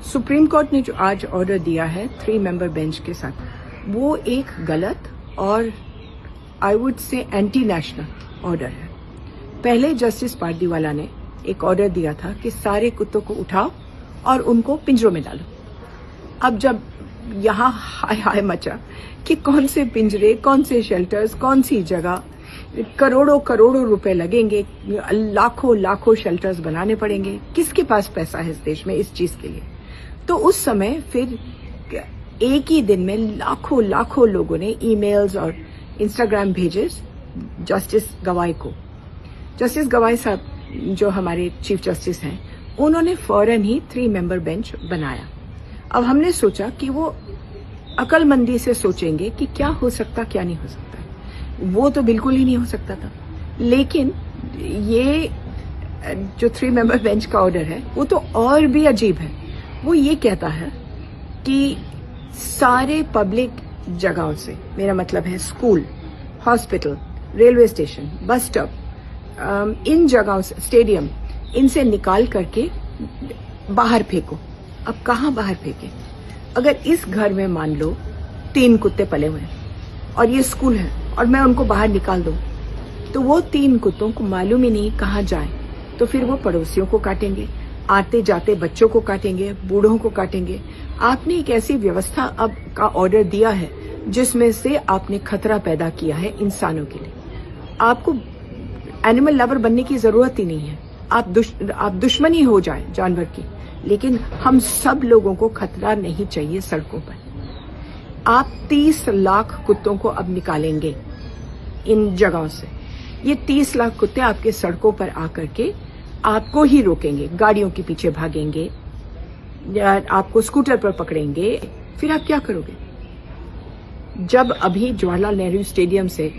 Supreme court ने जो आज ऑर्डर दिया है 3 मेंबर बेंच के साथ, वो एक गलत और I would say anti national order है। पहले जस्टिस पारदीवाला ने एक ऑर्डर दिया था कि सारे कुत्तों को उठाओ और उनको पिंजरों में डालो। अब जब यहाँ हाय हाय मचा कि कौन से पिंजरे, कौन से शेल्टर्स, कौन सी जगह, करोड़ों करोड़ों रुपए लगेंगे, लाखों लाखों शेल्टर्स बनाने पड़ेंगे, किसके पास पैसा है इस देश में इस चीज के लिए। तो उस समय फिर एक ही दिन में लाखों लाखों लोगों ने ईमेल्स और इंस्टाग्राम भेजे जस्टिस गवाई को। जस्टिस गवाई साहब जो हमारे चीफ जस्टिस हैं, उन्होंने फौरन ही 3 मेंबर बेंच बनाया। अब हमने सोचा कि वो अकलमंदी से सोचेंगे कि क्या हो सकता क्या नहीं हो सकता। वो तो बिल्कुल ही नहीं हो सकता था, लेकिन ये जो 3 मेंबर बेंच का ऑर्डर है वो तो और भी अजीब है। वो ये कहता है कि सारे पब्लिक जगहों से, मेरा मतलब है school, hospital, railway station, bus stop, इन जगहों से, स्टेडियम, इनसे निकाल करके बाहर फेंको। अब कहाँ बाहर फेंके? अगर इस घर में मान लो 3 कुत्ते पले हुए हैं और ये स्कूल है और मैं उनको बाहर निकाल दूं, तो वो 3 कुत्तों को मालूम ही नहीं कहाँ जाए, तो फिर वो पड़ोसियों को काटेंगे, आते जाते बच्चों को काटेंगे, बूढ़ों को काटेंगे। आपने एक ऐसी व्यवस्था अब का ऑर्डर दिया है जिसमें से आपने खतरा पैदा किया है इंसानों के लिए। आपको एनिमल लवर बनने की जरूरत ही नहीं है, आप दुश्मन ही हो जाए जानवर की, लेकिन हम सब लोगों को खतरा नहीं चाहिए सड़कों पर। आप 30 लाख कुत्तों को अब निकालेंगे इन जगहों से। ये 30 लाख कुत्ते आपके सड़कों पर आकर के आपको ही रोकेंगे, गाड़ियों के पीछे भागेंगे या आपको स्कूटर पर पकड़ेंगे। फिर आप क्या करोगे? जब अभी जवाहरलाल नेहरू स्टेडियम से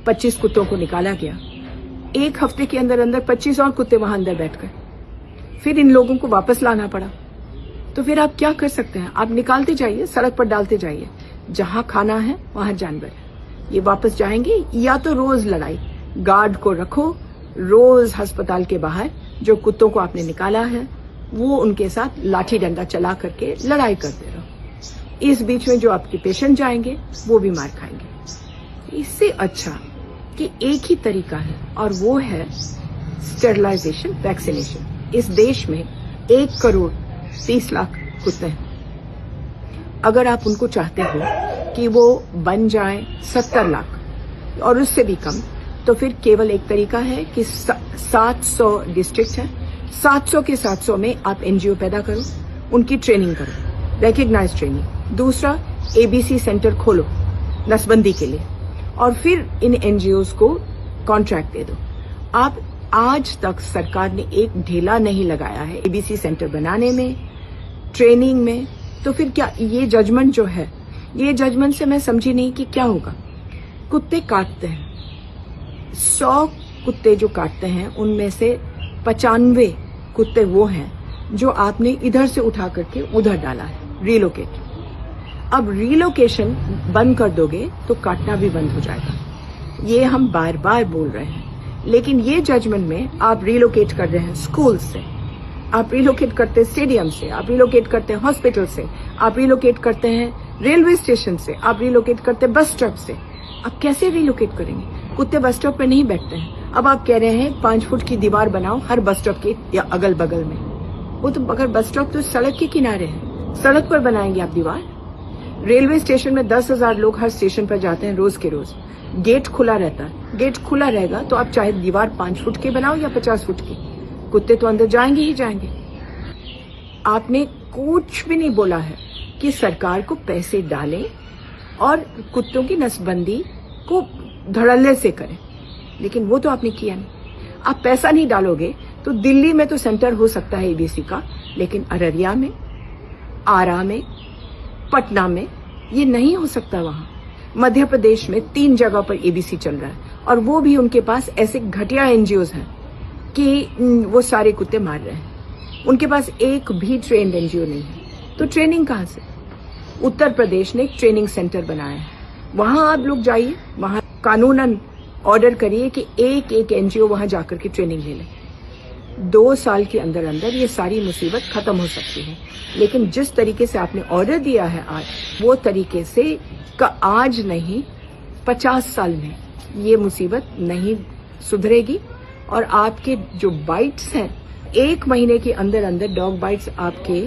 25 कुत्तों को निकाला गया, एक हफ्ते के अंदर अंदर 25 और कुत्ते वहां अंदर बैठ गए। फिर इन लोगों को वापस लाना पड़ा। तो फिर आप क्या कर सकते हैं? आप निकालते जाइए, सड़क पर डालते जाइए, जहां खाना है वहां जानवर है, ये वापस जाएंगे। या तो रोज लड़ाई, गार्ड को रखो, रोज अस्पताल के बाहर जो कुत्तों को आपने निकाला है वो उनके साथ लाठी डंडा चला करके लड़ाई करते रहो। इस बीच में जो आपके पेशेंट जाएंगे वो भी मार खाएंगे। इससे अच्छा कि एक ही तरीका है और वो है स्टेरिलाइजेशन, वैक्सीनेशन। इस देश में 1 करोड़ 30 लाख कुत्ते हैं। अगर आप उनको चाहते हो कि वो बन जाएं 70 लाख और उससे भी कम, तो फिर केवल एक तरीका है कि 700 डिस्ट्रिक्ट हैं, 700 के 700 में आप एनजीओ पैदा करो, उनकी ट्रेनिंग करो, रेकग्नाइज ट्रेनिंग। दूसरा, एबीसी सेंटर खोलो नसबंदी के लिए, और फिर इन एनजीओज को कॉन्ट्रैक्ट दे दो। आप आज तक सरकार ने एक ढेला नहीं लगाया है एबीसी सेंटर बनाने में, ट्रेनिंग में। तो फिर क्या ये जजमेंट जो है, ये जजमेंट से मैं समझी नहीं कि क्या होगा। कुत्ते काटते हैं, 100 कुत्ते जो काटते हैं उनमें से 95 कुत्ते वो हैं जो आपने इधर से उठा करके उधर डाला है, रिलोकेट। अब रिलोकेशन बंद कर दोगे तो काटना भी बंद हो जाएगा। ये हम बार बार बोल रहे हैं, लेकिन ये जजमेंट में आप रिलोकेट कर रहे हैं स्कूल से, आप रिलोकेट करते हैं स्टेडियम से, आप रिलोकेट करते हैं हॉस्पिटल से, आप रिलोकेट करते हैं रेलवे स्टेशन से, आप रिलोकेट करते हैं बस स्टॉप से। आप कैसे रिलोकेट करेंगे? कुत्ते बस स्टॉप पे नहीं बैठते हैं। अब आप कह रहे हैं 5 फुट की दीवार बनाओ हर बस स्टॉप के या अगल बगल में। वो तो अगर बस स्टॉप तो सड़क के किनारे है, सड़क पर बनाएंगे आप दीवार। रेलवे स्टेशन में 10,000 लोग हर स्टेशन पर जाते हैं रोज के रोज, गेट खुला रहता है। गेट खुला रहेगा तो आप चाहे दीवार 5 फुट की बनाओ या 50 फुट की, कुत्ते तो अंदर जाएंगे ही जाएंगे। आपने कुछ भी नहीं बोला है कि सरकार को पैसे डालें और कुत्तों की नसबंदी को धड़ल्ले से करें, लेकिन वो तो आपने किया नहीं। आप पैसा नहीं डालोगे तो दिल्ली में तो सेंटर हो सकता है एबीसी का, लेकिन अररिया में, आरा में, पटना में ये नहीं हो सकता। वहां मध्य प्रदेश में 3 जगह पर एबीसी चल रहा है, और वो भी उनके पास ऐसे घटिया एनजीओज हैं कि वो सारे कुत्ते मार रहे हैं। उनके पास एक भी ट्रेन्ड एनजीओ नहीं है, तो ट्रेनिंग कहां से? उत्तर प्रदेश ने एक ट्रेनिंग सेंटर बनाया है, वहां आप लोग जाइए, वहां कानूनन ऑर्डर करिए कि एक एनजीओ वहां जाकर के ट्रेनिंग ले ले। 2 साल के अंदर अंदर ये सारी मुसीबत खत्म हो सकती है। लेकिन जिस तरीके से आपने ऑर्डर दिया है आज, वो तरीके से आज नहीं 50 साल में ये मुसीबत नहीं सुधरेगी। और आपके जो बाइट्स हैं, 1 महीने के अंदर अंदर डॉग बाइट्स आपके